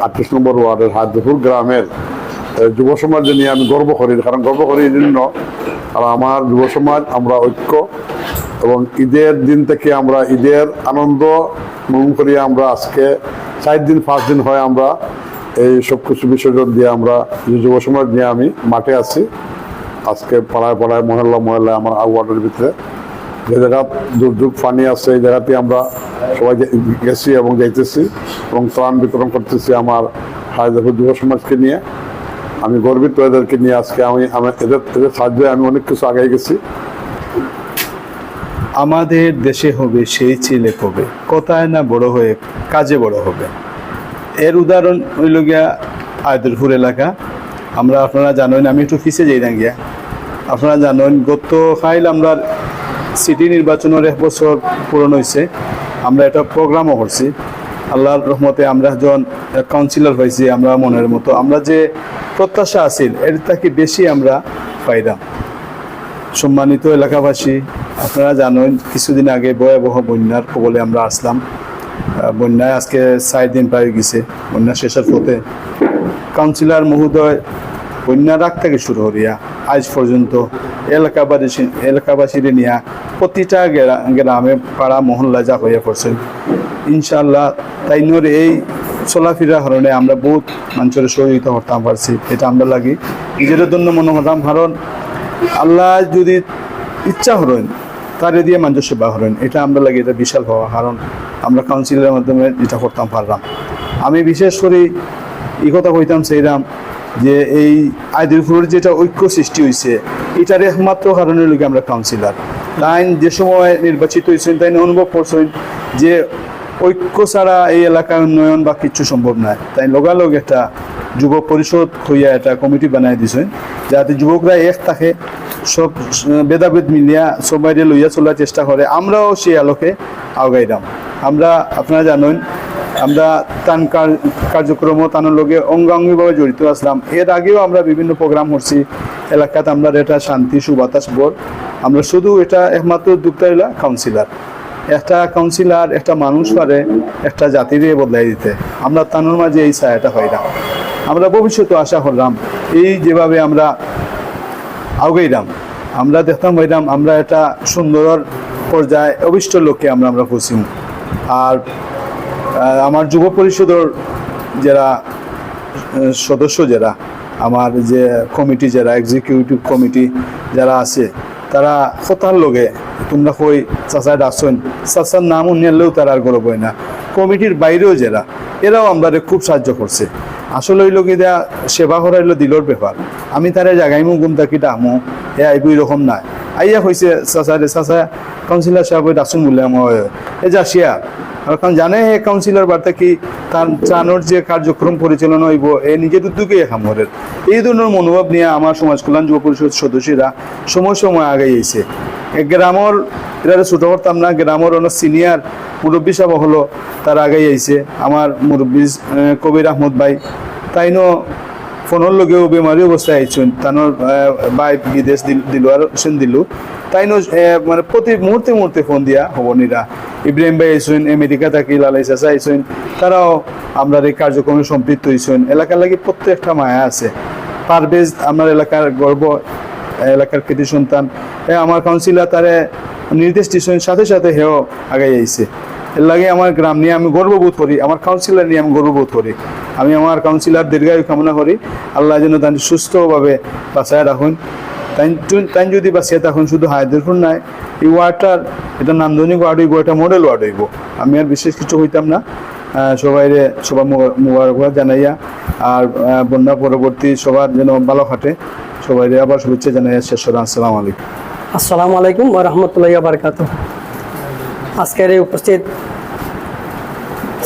38 নম্বর ওয়ার্ডের হায়দ্রপুর গ্রামের যুব সমাজ নিয়ে আমি গর্ব করি, কারণ গর্ব করি এই জন্য আর আমার যুব সমাজ আমরা ঐক্য এবং ঈদের দিন থেকে আমরা ঈদের আনন্দ মন করিয়ে আমরা আজকে 4 দিন 5 দিন হয় আমরা এই সব কিছু বিসর্জন দিয়ে আমরা যুব সমাজ নিয়ে আমি মাঠে আছি। আজকে পাড়ায় পাড়ায় মহল্লায় আমার ওয়ার্ডের ভিতরে যে জায়গা দুর্যোগ পানি আছে এই জায়গাতে আমরা সবাই গেছি এবং যাইতেছি এবং ত্রাণ বিতরণ করতেছি আমার হায়দ্রপুর যুব সমাজকে নিয়ে। আমি গর্বিত এদেরকে নিয়ে আজকে এদের সাহায্যে আমি অনেক কিছু আগে গেছি। আমাদের দেশে হবে সেই ছেলে হবে, কথায় না বড় হয়ে কাজে বড় হবে। এর উদাহরণ হইল গিয়া হায়দ্রপুর এলাকা। আমরা আপনারা জানেন, আমি একটু পিছিয়ে যাই না গিয়া, আপনারা জানেন গত খাইল আমরা সিটি নির্বাচনের 1 বছর পূরণ হয়েছে। আমরা একটা প্রোগ্রামও করছি। আল্লাহর রহমতে আমরা যখন কাউন্সিলর হয়েছি আমরা মনের মতো আমরা যে প্রত্যাশা আছিল এর থেকে বেশি আমরা পাইলাম। সম্মানিত এলাকাবাসী, আপনারা জানেন কিছুদিন আগে ভয়াবহ বন্যার কবলে আমরা আসলাম। বন্যায় আজকে 4 দিন প্রায় গেছে। বন্যা শেষের পথে কাউন্সিলর মহোদয় বন্যার রাগ থেকে শুরু করিয়া আজ পর্যন্ত এলাকাবাসীর নিয়ে প্রতিটা গ্রামে পাড়া মহল্লা যা হয়ে পড়ছেন। ইনশাআল্লাহ তাইনোর এই চলাফেরার কারণে আমরা বহুত মানুষের সহযোগিতা করতাম পারছি। এটা আমরা লাগি নিজের জন্য মনে করতাম, কারণ আল্লাহ যদি ইচ্ছা হরেন তারে দিয়ে মানুষ সেবা করেন, এটা আমরা লাগে এটা বিশাল হওয়া, কারণ আমরা কাউন্সিলের মাধ্যমে যেটা করতাম পারলাম। আমি বিশেষ করে এই কথা কইতাম সেইরাম যে এই হায়দ্রপুরের যেটা ঐক্য সৃষ্টি হয়েছে এটার একমাত্র কারণের লোক আমরা কাউন্সিলর। তাই যে সময় নির্বাচিত হয়েছেন তাই অনুভব করছেন যে ঐক্য ছাড়া এই এলাকার উন্নয়ন বা কিচ্ছু সম্ভব নয়। তাই লগালগ একটা যুব পরিষদ হইয়া একটা কমিটি বানাই দিয়েছেন যাতে যুবকরা এক থাকে, সব ভেদাভেদ মিলিয়া সবাই লইয়া চলার চেষ্টা করে। আমরাও সেই আলোকে আগাইলাম। আমরা আপনারা জানেন আমরা তান কার্যক্রম তানোর লগে অঙ্গাঙ্গিভাবে জড়িত আসলাম। এর আগেও আমরা বিভিন্ন প্রোগ্রাম করছি এলাকাতে। আমরা এটা শান্তি সুবাতাস বোর্ড, আমরা শুধু এটা একমাত্র উদ্যোক্তা হইলা কাউন্সিলর। একটা কাউন্সিলর একটা মানুষ পারে একটা জাতিরে বদলাই দিতে। আমরা তানোর মাঝে এই ছায়াটা পাইলাম। আমরা ভবিষ্যতে আশা করলাম এই যেভাবে আমরা আগাইলাম আমরা দেখতাম পাইলাম আমরা একটা সুন্দর পর্যায়ে অভিষ্ট লক্ষ্যে আমরা পৌঁছিম। আর আমার যুব পরিষদের যারা সদস্য, যারা আমার যে কমিটি, যারা এক্সিকিউটিভ কমিটি যারা আছে, তারা কথার লগে তোমরা কই চাচা ডাকছেন, চাচার নাম উনিলেও তারা আর গর্ব হয় না। কমিটির বাইরেও যারা এরাও আমরা খুব সাহায্য করছে। আসলে ওই লোক দেয়া সেবা করাইলো দিলর ব্যাপার। আমি তারা জাগাইমু গুম তাকি ডামু এ আইব এরকম নাই। আইয়া হয়েছে চাচা রে চাচা কাউন্সিলর সাহেব ডাকছুন বলে আমার এ যা শিয়া, কারণ জানে হে কাউন্সিলর বার্তা কি তার চানোর যে কার্যক্রম পরিচালনা হইব এ নিজের উদ্যোগে খামরের। এই ধরনের মনোভাব নিয়ে আমার সমাজ কল্যাণ যুব পরিষদ সদস্যরা সময় আগাইছে। গ্রামের এরা ছোট করতাম না, গ্রামের অনেক সিনিয়র মুরব্বী সাহেব হলো তার আগাই আইছে। আমার মুরব্বী কবির আহমদ ভাই তাইনো ফোনের লগেও বেমারি অবস্থায় আইছেন, তানোর ভাই বিদেশ দিলুয়ার হোসেন দিলু তাইনো মানে প্রতি মুহূর্তে ফোন দিয়া হবনিরা। ইব্রাহিম ভাই আইছেন আমেরিকা থাকি, লালাই চাচা আইছেন, তারাও আমরা এই কার্যক্রমে সম্পৃক্ত হয়েছেন। এলাকার লাগে প্রত্যেকটা মায়া আছে। পারভেজ আমার এলাকার গর্ব, এলাকার কৃতি সন্তান। আমার কাউন্সিলর তারে নির্দেশ দিয়েছেন, সাথে সাথে হেও আগাই আইছে। এর লাগে আমার গ্রাম নিয়ে আমি গর্ববোধ করি, আমার কাউন্সিলর নিয়ে আমি গর্ববোধ করি। আমি আমার কাউন্সিলর দীর্ঘায়ু কামনা করি, আল্লাহ যেন তাই সুস্থভাবে বাঁচায় রাখুন। তাই যদি বাঁচিয়ে থাকুন শুধু হায়দ্রপুর নাই, এই ওয়ার্ডটার এটা নান্দনিক ওয়ার্ড হইব, এটা মডেল ওয়ার্ড হইব। আমি আর বিশেষ কিছু হইতাম না। সবাই মুবারকবাদ জানাইয়া আর বন্যা পরবর্তী সবার যেন ভালো খাটে, সবাই আবার শুভেচ্ছা জানাইয়া শেষ করা। আসসালামু আলাইকুম। আসসালামু আলাইকুম ওয়া রাহমাতুল্লাহি ওয়া বারাকাতুহু। আজকের এই উপস্থিত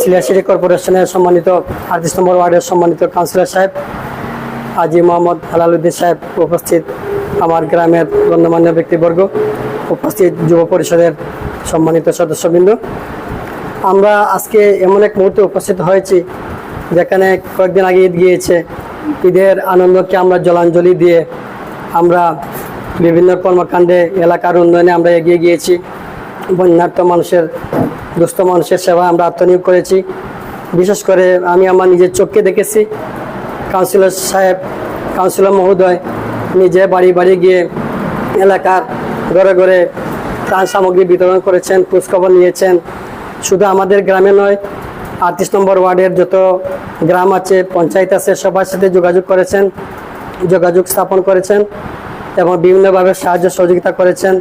সিলেট সিটি কর্পোরেশনের সম্মানিত 38 নম্বর ওয়ার্ডের সম্মানিত কাউন্সিলর সাহেব হাজী মোহাম্মদ হেলালুদ্দিন সাহেব, উপস্থিত আমার গ্রামের গণ্যমান্য ব্যক্তিবর্গ, উপস্থিত যুব পরিষদের সম্মানিত সদস্যবৃন্দ, আমরা আজকে এমন এক মুহূর্তে উপস্থিত হয়েছি যেখানে কয়েকদিন আগে ঈদ গিয়েছে। ঈদের আনন্দকে আমরা জলাঞ্জলি দিয়ে আমরা বিভিন্ন কর্মকাণ্ডে এলাকার উন্নয়নে আমরা এগিয়ে গিয়েছি। বন্যার্থ মানুষের, দুস্থ মানুষের সেবা আমরা আত্মনিয়োগ করেছি। বিশেষ করে আমি আমার নিজের চোখকে দেখেছি কাউন্সিলর সাহেব, কাউন্সিলর মহোদয় নিজে বাড়ি বাড়ি গিয়ে এলাকার ঘরে ঘরে ত্রাণ সামগ্রী বিতরণ করেছেন, খোঁজখবর নিয়েছেন। শুধু আমাদের গ্রামে নয়, 38 নম্বর ওয়ার্ডের যত গ্রাম আছে, পঞ্চায়েত আছে, সবার সাথে যোগাযোগ স্থাপন করেছেন এবং বিভিন্নভাবে সাহায্য সহযোগিতা করেছেন।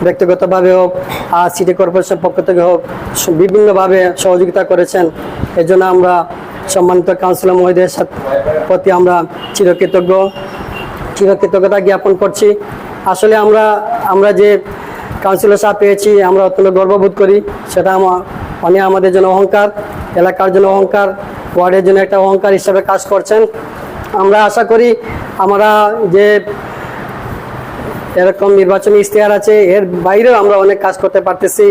ব্যক্তিগতভাবে হোক আর সিটি কর্পোরেশন পক্ষ থেকে হোক বিভিন্নভাবে সহযোগিতা করেছেন। এই জন্য আমরা সম্মানিত কাউন্সিলর মহোদয়ের প্রতি আমরা চিরকৃতজ্ঞতা জ্ঞাপন করছি। আসলে আমরা যে কাউন্সিলর সাহেব পেয়েছি আমরা অত্যন্ত গর্ববোধ করি। সেটা অনেক আমাদের জন্য অহংকার, এলাকার জন্য অহংকার, ওয়ার্ডের জন্য একটা অহংকার হিসাবে কাজ করছেন। আমরা আশা করি আমরা যে এরকম নির্বাচনী ইশতেহার আছে এর বাইরেও আমরা অনেক কাজ করতে পারতেছি।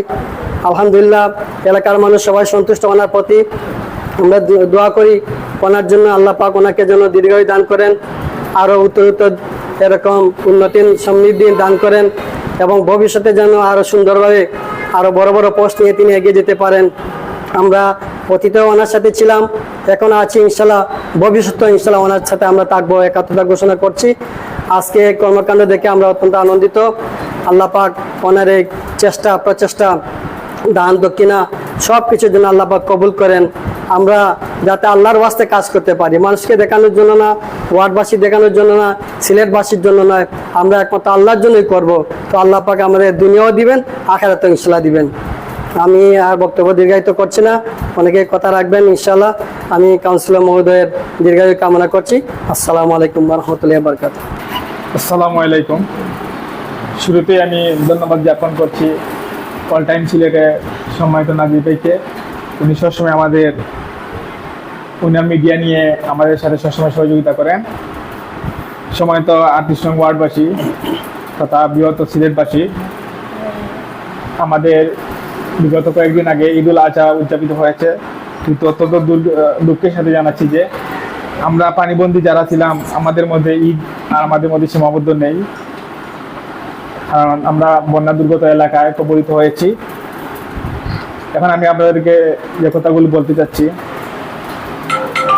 আলহামদুলিল্লাহ, এলাকার মানুষ সবাই সন্তুষ্ট ওনার প্রতি। আমরা দোয়া করি ওনার জন্য, আল্লাহ পাক ওনাকে যেন দীর্ঘায়ু দান করেন, আরও উত্তর এরকম উন্নতি সমৃদ্ধি দান করেন এবং ভবিষ্যতে যেন আরও সুন্দরভাবে আরও বড় বড় পোস্ট নিয়ে তিনি এগিয়ে যেতে পারেন। আমরা অতীতেও ওনার সাথে ছিলাম, এখন আছি, ইনশাল্লাহ ভবিষ্যতে ইনশাল্লাহ ওনার সাথে আমরা থাকবো, একাত্মতা ঘোষণা করছি। আজকে কর্মকাণ্ড দেখে আমরা অত্যন্ত আনন্দিত। আল্লাহ পাক ওনার এই প্রচেষ্টা দান দক্ষিণা সব কিছুর জন্য আল্লাহ পাক কবুল করেন। আমরা যাতে আল্লাহর ওয়াস্তে কাজ করতে পারি, মানুষকে দেখানোর জন্য না, ওয়ার্ডবাসী দেখানোর জন্য না, সিলেটবাসীর জন্য নয়, আমরা একমাত্র আল্লাহর জন্যই করব। তো আল্লাহ পাক আমাদের দুনিয়াও দিবেন, আখিরাতেও ইনশাল্লাহ দিবেন। আমি আর বক্তব্য দীর্ঘায়িত করছি না, অনেকে কথা রাখবেন ইনশাল্লাহ। আমি কাউন্সিলর মহোদয়ের দীর্ঘায়ু কামনা করছি। আসসালামু আলাইকুম ওয়া রাহমাতুল্লাহি ওয়া বারাকাতুহু। আসসালামু আলাইকুম। শুরুতে আমি ধন্যবাদ জ্ঞাপন করছি অল টাইম সিলেটে সম্মানিত নাজির ভাইকে। উনি সবসময় উনার মিডিয়া নিয়ে আমাদের সাথে সবসময় সহযোগিতা করেন। সম্মানিত 38 নং ওয়ার্ডবাসী তথা বৃহত্তর সিলেটবাসী, আমাদের বিগত কয়েকদিন আগে ঈদুল আজহা উদযাপিত হয়েছে, কিন্তু অত্যন্ত দুঃখের সাথে জানাচ্ছি যে আমরা পানিবন্দী যারা ছিলাম আমাদের মধ্যে ঈদ আর আমাদের মধ্যে সীমাবদ্ধ নেই, কারণ আমরা বন্যা দুর্গত এলাকায় কবলিত হয়েছি। এখন আমি আপনাদেরকে যে কথাগুলো বলতে চাচ্ছি,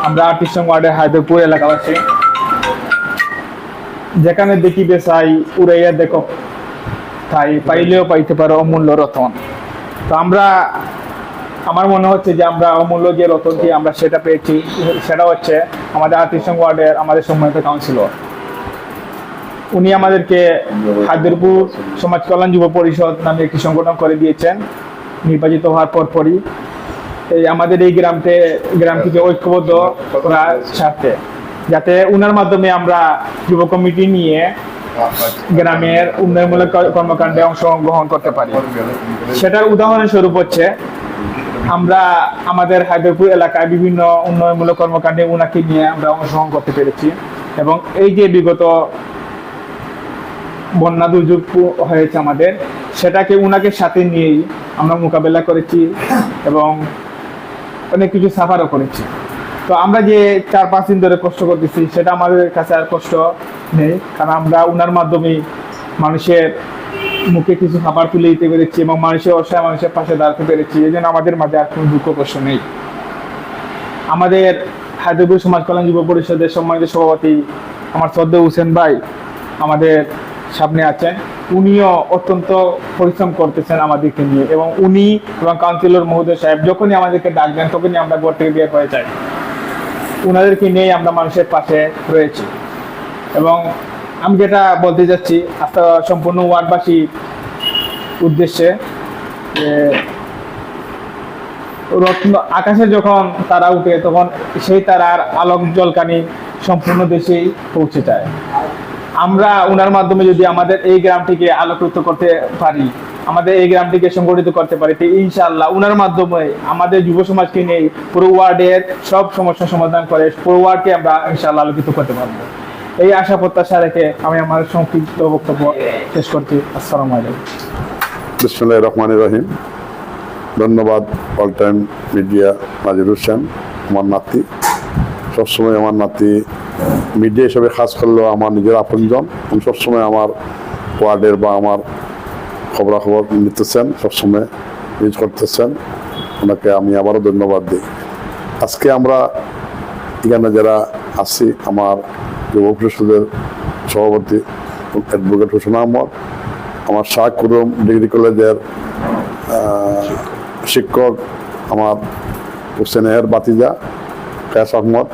আমরা 38 নং ওয়ার্ডের হায়দরপুর এলাকাবাসী, যেখানে দেখিবে চাই উড়াইয়া দেখো তাই, পাইলেও পাইতে পারো অমূল্য রতন। তো আমার মনে হচ্ছে যে আমরা অমূল্য যে রতনটি আমরা সেটা পেয়েছি, সেটা হচ্ছে আমাদের 38 নং ওয়ার্ডের আমাদের সম্মানিত কাউন্সিলর। উনি আমাদেরকে হায়দরপুর সমাজ কল্যাণ যুব পরিষদ নামে একটি সংগঠন করে দিয়েছেন নির্বাচিত হওয়ার পরপরই। আমাদের এই গ্রামটিকে ঐক্যবদ্ধ করার স্বার্থে, যাতে উনার মাধ্যমে আমরা যুব কমিটি নিয়ে গ্রামের উন্নয়নমূলক কর্মকাণ্ডে অংশগ্রহণ করতে পারি। সেটার উদাহরণস্বরূপ হচ্ছে আমরা আমাদের হায়দরপুর এলাকায় বিভিন্ন উন্নয়নমূলক কর্মকাণ্ডে উনাকে নিয়ে আমরা অংশগ্রহণ করতে পেরেছি। এবং এই যে বিগত বন্যা দুর্যোগ হয়েছে আমাদের, সেটাকে উনাকে সাথে নিয়েই আমরা মোকাবেলা করেছি এবং অনেক কিছু সাফারও করেছি। তো আমরা যে 4-5 দিন ধরে কষ্ট করতেছি সেটা আমাদের কাছে আর কষ্ট নেই, কারণ আমরা উনার মাধ্যমে মানুষের মুখে কিছু খাবার তুলে দিতে পেরেছি এবং মানুষের অসহায় মানুষের পাশে দাঁড়াতে পেরেছি। এই জন্য আমাদের মাঝে আর কোনো দুঃখ কষ্ট নেই। আমাদের হায়দরপুর সমাজ কল্যাণ যুব পরিষদের সম্মানিত সভাপতি আমার শ্রদ্ধেয় হোসেন ভাই আমাদের সামনে আছেন। উনিও অত্যন্ত পরিশ্রম করতেছেন আমাদেরকে নিয়ে, এবং উনি এবং কাউন্সিলর মহোদয় সাহেব যখনই আমাদেরকে ডাক দেন তখনই আমরা ঘর থেকে বের হয়ে যাই। ওনাদেরকে নিয়েই আমরা মানুষের পাশে রয়েছি। এবং আমি যেটা বলতে যাচ্ছি আজকে সম্পূর্ণ ওয়ার্ডবাসীর উদ্দেশ্যে, আকাশে যখন তারা উঠে তখন সেই তারার আলোক জলকানি সম্পূর্ণ দেশেই পৌঁছে যায়। আমরা ওনার মাধ্যমে যদি আমাদের এই গ্রামটিকে আলোকিত করতে পারি, আমাদের এই গ্রামটিকে সংগঠিত করতে পারি, ইনশাআল্লাহ ওনার মাধ্যমে আমাদের যুব সমাজকে নিয়ে পুরো ওয়ার্ডের সব সমস্যার সমাধান করে পুরো ওয়ার্ডকে আমরা ইনশাআল্লাহ আলোকিত করতে পারবো। এই আশা প্রত্যাশা রেখে আমি আমার সংক্ষিপ্ত বক্তব্য শেষ করছি। আসসালামু আলাইকুম। বিসমিল্লাহির রহমানির রহিম। ধন্যবাদ অল টাইম মিডিয়া নাজির হোসেন, আমার নাতি। সবসময় আমার নাতি মিডিয়া হিসেবে কাজ করলেও আমার নিজের আপনজন, এবং সবসময় আমার ওয়ার্ডের বা আমার খবরাখবর নিতেছেন, সবসময় নিউজ করতেছেন। ওনাকে আমি আবারও ধন্যবাদ দিই। আজকে আমরা এখানে যারা আছি, আমার যুব পরিষদের সভাপতি অ্যাডভোকেট হোসেন আহমদ, আমার শাহ কুরুম ডিগ্রি কলেজের শিক্ষক আমার হোসেনের বাতিজা কায়াস আহমদ,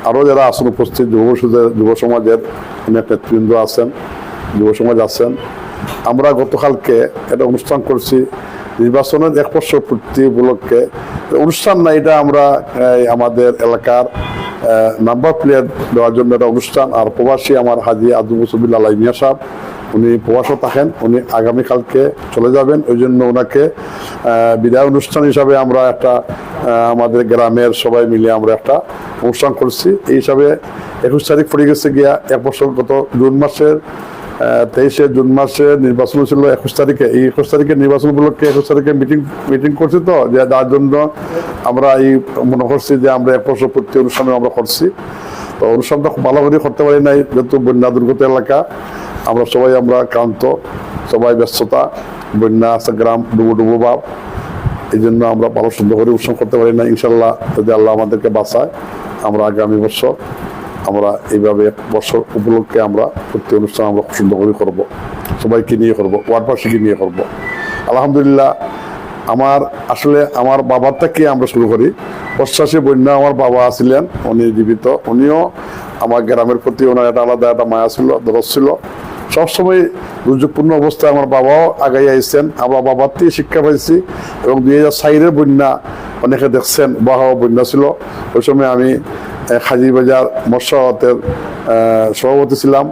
আরও যারা আছেন উপস্থিত যুব পরিষদের যুব সমাজের অনেক নেতৃবৃন্দ আছেন, যুব সমাজ আছেন। আমরা গতকালকে একটা অনুষ্ঠান করছি নির্বাচনের 1 বছর পূর্তি উপলক্ষে। অনুষ্ঠান না, এটা আমরা আমাদের এলাকার নাম্বার প্লেট দেওয়ার জন্য একটা অনুষ্ঠান। আর প্রবাসী আমার হাজি আব্দুল মুসবিল্লাহ মিয়া সাহেব, উনি প্রবাসও থাকেন, উনি আগামীকালকে চলে যাবেন। ওই জন্য ওনাকে বিদায় অনুষ্ঠান হিসাবে আমরা একটা আমাদের গ্রামের সবাই মিলে আমরা একটা অনুষ্ঠান করছি। এই হিসাবে 21 তারিখ পড়ে গেছে গিয়া 1 বছর। গত জুন মাসের 23 জুন মাসে নির্বাচন ছিল 21 তারিখে। এই 21 তারিখে নির্বাচন উপলক্ষে 21 তারিখে মিটিং করছি, তো যে যার জন্য আমরা এই মনে করছি যে আমরা 1 বছর পূর্তি অনুষ্ঠানে আমরা করছি। তো অনুষ্ঠানটা খুব ভালো করে করতে পারি নাই, যেহেতু বন্যা দুর্গত এলাকা, আমরা সবাই ক্লান্ত, সবাই ব্যস্ততা, বন্যা আছে, গ্রাম ডুবো ভাব, এই জন্য আমরা ভালো সুন্দর করে অনুষ্ঠান করতে পারি না। ইনশাল্লাহ যদি আল্লাহ আমাদেরকে বাঁচায়, আমরা আগামী বছর আমরা এইভাবে 1 বছর উপলক্ষে আমরা প্রতি অনুষ্ঠান আমরা সুন্দর করে করবো, সবাইকে নিয়ে করবো, ওয়ার্ডবাসীকে নিয়ে করবো। আলহামদুলিল্লাহ, আসলে আমার বাবার থেকে আমরা শুরু করি। প্রশ্বাসী বন্যা আমার বাবা ছিলেন, উনি জীবিত, উনিও আমার গ্রামের প্রতি ওনার একটা আলাদা একটা মায়া ছিল, দরদ ছিল। সবসময় দুর্যোগপূর্ণ অবস্থায় আমার বাবাও আগাই আইসেন, আমরা বাবার থেকে শিক্ষা পাইছি। এবং 2004-এর বন্যা অনেকে দেখছেন, বাহাও বন্যা ছিল। ওই সময় আমি হাজিবাজার মৎস্যতের সভাপতি ছিলাম।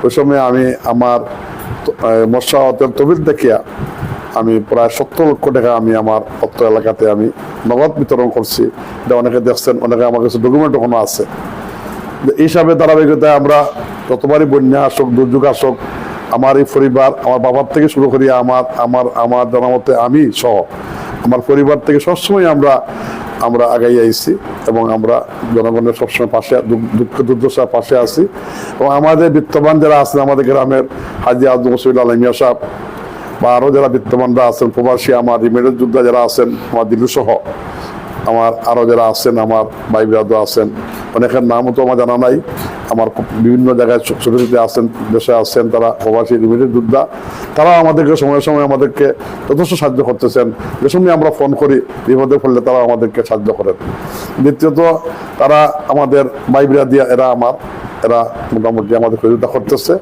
ওই সময় আমি আমার মৎস্যতের তহবিল দেখিয়া আমি প্রায় 70 লক্ষ টাকা আমি আমার অত্র এলাকাতে আমি নগদ বিতরণ করছি। এটা অনেকে দেখছেন, অনেকে আমার কাছে ডকুমেন্ট ওখানে আছে। এই হিসাবে ধারাবাহিকতায় আমরা যতবারই বন্যা আসুক, দুর্যোগ আসুক, আমার এই পরিবার, আমার বাবার থেকে শুরু করি, আমার জানা মতে আমি সহ আমার পরিবার থেকে সবসময় আমরা আগাই আইছি। এবং আমরা জনগণের সবসময় পাশে, দুঃখ দুর্দশার পাশে আছি। এবং আমাদের বিত্তবান যারা আছেন, আমাদের গ্রামের হাজি আব্দুল মুসবিল্লাহ মিয়া সাহেব বা আরও যারা বিত্তবানরা আছেন, প্রবাসী আমার রিমেডের যোদ্ধা যারা আছেন, আমার দিলু সহ আমার আরও যারা আছেন, আমার ভাই ব্রাদার আছেন, অনেকের নামও তো আমার জানা নাই। আমার বিভিন্ন জায়গায় ছোট ছোট আছেন, দেশে আছেন, তারা প্রবাসী রিমেডের যোদ্ধা। তারাও আমাদেরকে সময় সময় আমাদেরকে যথেষ্ট সাহায্য করতেছেন। যে সময় আমরা ফোন করি বিপদে পড়লে তারা আমাদেরকে সাহায্য করেন। দ্বিতীয়ত, তারা আমাদের ভাই ব্রাদার, এরা মোটামুটি আমাদের সহযোগিতা করতেছে।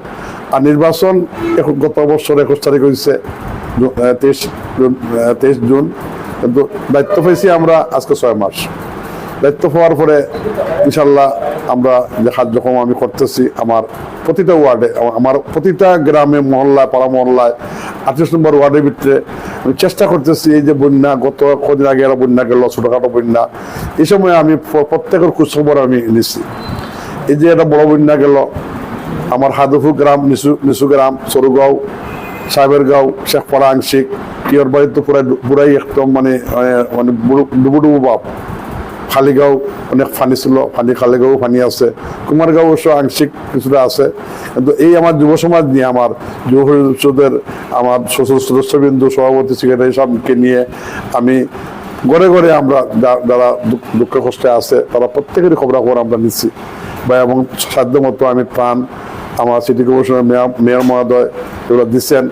আর নির্বাচন গত বছর 21 তারিখ হয়েছে, 23 জুন। কিন্তু দায়িত্ব পেয়েছি আমরা আজকে 6 মাস। দায়িত্ব পাওয়ার পরে ইনশাল্লাহ আমরা যে কার্যক্রম আমি করতেছি, আমার প্রতিটা ওয়ার্ডে, আমার প্রতিটা গ্রামে, মহল্লায়, পাড়া মহল্লায়, 38 নম্বর ওয়ার্ডের ভিতরে আমি চেষ্টা করতেছি। এই যে বন্যা, গত কদিন আগে একটা বন্যা গেল, ছোটখাটো বন্যা, এই সময় আমি প্রত্যেকের খোঁজখবর আমি নিচ্ছি। এই যে একটা বড় বন্যা গেল, আমার হাদুপুর গ্রাম, নিচু গ্রাম, সরুগাঁও, সাহেবের গাঁও, শেখপাড়া আংশিক, কিয়র বাড়ি তো পুরাই একদম মানে ডুবো ভাব। খালিগাঁও অনেক ফানি ছিল, খালিগাঁও ফানি আছে, কুমারগাঁও অবশ্য আংশিক কিছুটা আছে। কিন্তু এই আমার যুব সমাজ নিয়ে, আমার যুব পরিষদের আমার সদস্যবিন্দু, সভাপতি, সেক্রেটারি সবকে নিয়ে আমি ঘরে ঘরে আমরা যারা দুঃখ কষ্টে আছে, তারা প্রত্যেকেরই খবরাখবর আমরা নিচ্ছি বা এবং সাধ্য মতো আমি প্রাণ আমার সিটি কর্পোরেশনের মেয়র মহোদয় এগুলো দিচ্ছেন,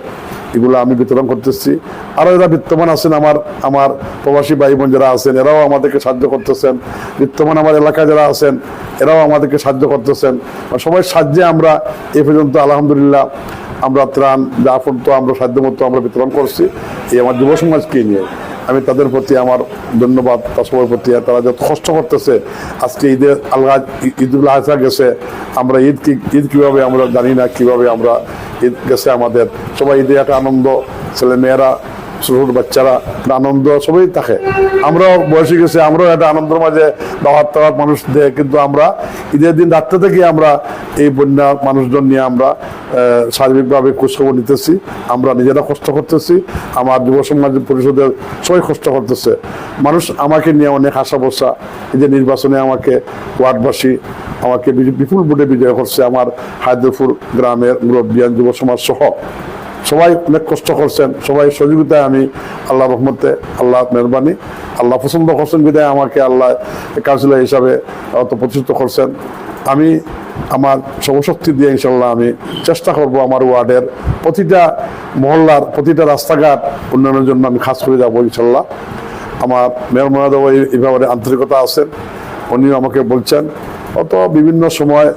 এগুলো আমি বিতরণ করতেছি। আরও এরা বিত্তমান আছেন, আমার প্রবাসী ভাই বোন যারা আছেন, এরাও আমাদেরকে সাহায্য করতেছেন। বিত্তমান আমার এলাকায় যারা আছেন, এরাও আমাদেরকে সাহায্য করতেছেন। সবাই সাহায্যে আমরা এ পর্যন্ত আলহামদুলিল্লাহ আমরা ত্রাণ যা পর্যন্ত আমরা সাধ্য মতো আমরা বিতরণ করছি। এই আমার যুব সমাজকে নিয়ে আমি তাদের প্রতি আমার ধন্যবাদ, তার সবার প্রতি। তারা যত কষ্ট করতেছে, আজকে ঈদুল আজহা গেছে, আমরা ঈদ কিভাবে আমরা জানি না, কিভাবে আমরা ঈদ গেছে আমাদের। সবাই ঈদে একটা আনন্দ, ছেলে মেয়েরা, ছোট ছোট বাচ্চারা আনন্দ সবাই থাকে। আমরাও বয়সে গেছে, আমরাও একটা আনন্দের মাঝে দাওয়াত মানুষ দেয়। কিন্তু আমরা ঈদের দিন রাত্রে থেকে আমরা এই বন্যা মানুষজন নিয়ে আমরা সার্বিকভাবে খোঁজখবর নিতেছি। আমরা নিজেরা কষ্ট করতেছি, আমার যুব সমাজ পরিষদের সবাই কষ্ট করতেছে। মানুষ আমাকে নিয়ে অনেক আশা ভরসা। এই যে নির্বাচনে আমাকে ওয়ার্ডবাসী আমাকে বিপুল ভোটে বিজয় করছে, আমার হায়দরপুর গ্রামের মুরব্বিয়ান যুব সমাজ সহ সবাই অনেক কষ্ট করছেন, সবাই সহযোগিতায় আমি আল্লাহ রহমতে, আল্লাহ মেহরবানি, আল্লাহ পছন্দ করছেন বিদায় আমাকে আল্লাহ কাউন্সিলর হিসাবে তো প্রতিষ্ঠিত করছেন। আমি আমার সর্বশক্তি দিয়ে ইনশাল্লাহ আমি চেষ্টা করব আমার ওয়ার্ডের প্রতিটা মহল্লার প্রতিটা রাস্তাঘাট উন্নয়নের জন্য আমি খাস করে যাবো ইনশাল্লাহ। আমার মেয়র মহোদয় এই ব্যাপারে আন্তরিকতা আছেন, উনিও আমাকে বলছেন। অত বিভিন্ন সময়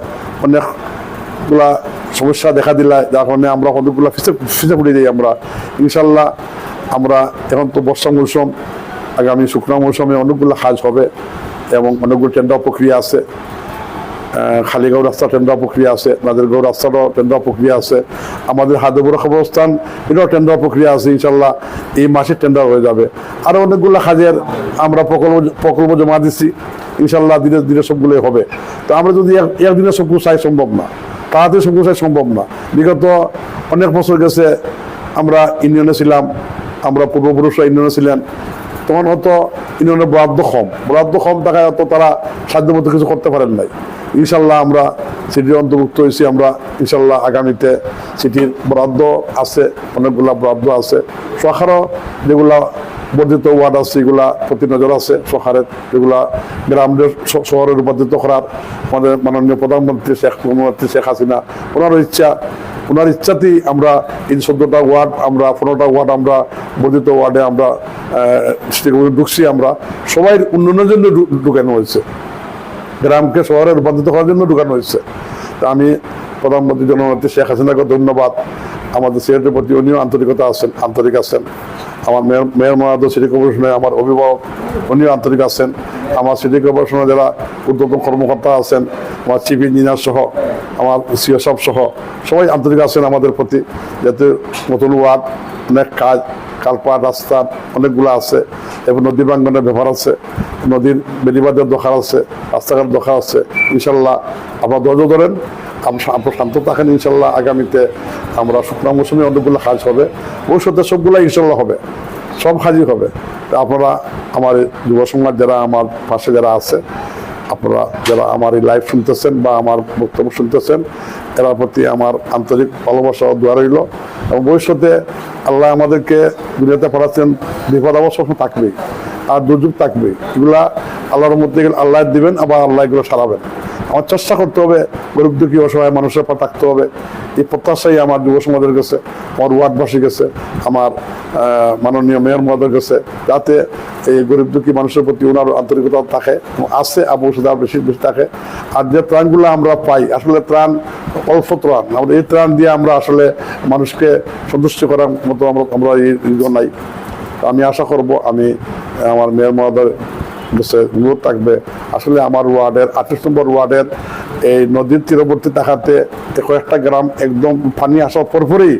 অনেকগুলা সমস্যা দেখা দিলে যার কারণে আমরা অনেকগুলো ফিসে পড়ে যাই। আমরা ইনশাল্লাহ আমরা এখন তো বর্ষা মৌসুম, আগামী শুকনো মৌসুমে অনেকগুলো কাজ হবে এবং অনেকগুলো টেন্ডার প্রক্রিয়া আছে। খালিগাঁও রাস্তা টেন্ডার প্রক্রিয়া আছে, নাজিরগাঁও রাস্তারও টেন্ডার প্রক্রিয়া আছে, আমাদের হায়দ্রাবাদ কবরস্থান এটাও টেন্ডার প্রক্রিয়া আছে। ইনশাল্লাহ এই মাসের টেন্ডার হয়ে যাবে। আরও অনেকগুলো কাজের আমরা প্রকল্প জমা দিচ্ছি, ইনশাল্লাহ ধীরে ধীরে সবগুলোই হবে। তো আমরা যদি একদিনে সবগুলো চাই সম্ভব না, তাড়াতাড়ি সবগুলো চাই সম্ভব না। বিগত অনেক বছর গেছে আমরা ইউনিয়নে ছিলাম, আমরা পূর্বপুরুষরা ইউনিয়নে ছিলেন, তখন হয়তো ইউনিয়নের বরাদ্দ কম থাকায় হয়তো তারা সাধ্যমতো কিছু করতে পারেন নাই। ইনশাল্লাহ আমরা সিটির অন্তর্ভুক্ত হয়েছি, আমরা ইনশাল্লাহ আগামীতে সিটির বরাদ্দ আছে, অনেকগুলা বরাদ্দ আছে। সরকারও যেগুলা বর্ধিত ওয়ার্ড আছে এগুলা প্রতি নজর আছে সরকারের, যেগুলা গ্রামদের শহরে রূপান্তরিত করার আমাদের মাননীয় প্রধানমন্ত্রী শেখ হাসিনা ওনার ইচ্ছাতেই আমরা এই 14টা ওয়ার্ড, আমরা 15টা ওয়ার্ড আমরা বর্ধিত ওয়ার্ডে আমরা ঢুকছি। আমরা সবাই উন্নয়নের জন্য ঢুকানো হয়েছে, গ্রামকে শহরে রূপান্তরিত করার জন্য ঢুকানো হয়েছে। তা আমি প্রধানমন্ত্রী জননেত্রী শেখ হাসিনাকে ধন্যবাদ, আমাদের সিলেটের প্রতি উনিও আন্তরিক আছেন। আমার মেয়র মহোদয় সিটি কর্পোরেশনে আমার অভিভাবক উনিও আন্তরিক আছেন। আমার সিটি কর্পোরেশনে যারা ঊর্ধ্বতন কর্মকর্তা আছেন, আমার চিফ ইঞ্জিনিয়ার সহ, আমার সিও সাহেব সহ সবাই আন্তরিক আছেন আমাদের প্রতি। যাতে নতুন ওয়ার্ড অনেক কাজ, কালপাট রাস্তা অনেকগুলো আছে, এবং নদী বাঙ্গনের ব্যাপার আছে, নদীর বেড়িবাঁধের দরকার আছে, রাস্তাঘাট দরকার আছে। ইনশাল্লাহ আপনারা ধৈর্য ধরেন, আপনার শান্ত থাকেন। ইনশাল্লাহ আগামীতে আমরা শুকনো মৌসুমে অনেকগুলো কাজ হবে, ভবিষ্যতে সবগুলো ইনশাল্লাহ হবে, সব কাজই হবে। তা আপনারা আমার যুব সমাজ যারা আমার পাশে যারা আছে, আপনারা যারা আমার এই লাইভ শুনতেছেন বা আমার বক্তব্য শুনতেছেন, এর প্রতি আমার আন্তরিক ভালোবাসা ও দোয়া রইল। এবং ভবিষ্যতে আল্লাহ আমাদেরকে দুনিয়াতে পাঠাচ্ছেন, বিপদ অবশ্য থাকবেই আর দুর্যোগ থাকবে, এগুলা আল্লাহর মধ্যে আল্লাহ দিবেন, আবার আল্লাহ এগুলো সারাবেন। আমার চেষ্টা করতে হবে গরিব দুঃখী অসহায় মানুষের পা থাকতে হবে, এই প্রত্যাশাই আমার যুব সমাজের কাছে, আমার ওয়ার্ডবাসীর কাছে, আমার মাননীয় মেয়র মহোদয়ের কাছে, যাতে এই গরিব দুঃখী মানুষের প্রতি ওনার আন্তরিকতা থাকে, আছে ভবিষ্যতে আর বেশি বেশি থাকে। আর যে ত্রাণগুলো আমরা পাই, আসলে ত্রাণ অল্প ত্রাণ, আমরা এই ত্রাণ দিয়ে আমরা আসলে মানুষকে সন্তুষ্ট করার মতো আমরা এই নাই। আমি আশা করব, আমি আমার মেয়র মহোদয় অনুরোধ থাকবে, আসলে আমার ওয়ার্ডের 28 নম্বর ওয়ার্ডের এই নদীর তীরবর্তী থাকাতে কয়েকটা গ্রাম একদম পানি আসার পরপরই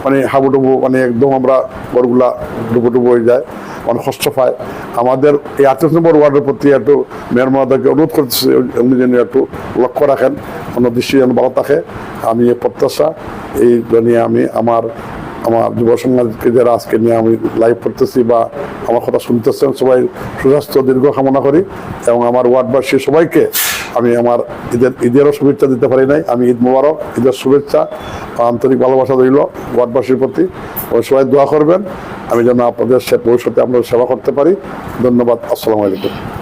মানে হাবুডুবু, মানে একদম আমরা ঘরগুলা ডুবুডুবু হয়ে যায়, অনেক কষ্ট পায়। আমাদের এই 28 নম্বর ওয়ার্ডের প্রতি একটু মেয়র মহোদয়কে অনুরোধ করতেছি, উনি যেন একটু লক্ষ্য রাখেন, অন্য দৃষ্টি যেন ভালো থাকে। আমি প্রত্যাশা এই নিয়ে আমি আমার যুব সমাজকে যারা আজকে নিয়ে আমি লাইভ করতেছি বা আমার কথা শুনতেছেন, সবাই সুস্বাস্থ্য দীর্ঘ কামনা করি। এবং আমার ওয়ার্ডবাসী সবাইকে আমি আমার ঈদেরও শুভেচ্ছা দিতে পারি নাই, আমি ঈদ মোবারক, ঈদের শুভেচ্ছা, আন্তরিক ভালোবাসা রইল ওয়ার্ডবাসীর প্রতি। সবাই দোয়া করবেন আমি যেন আপনাদের ভবিষ্যতে আপনাদের সেবা করতে পারি। ধন্যবাদ। আসসালামু আলাইকুম।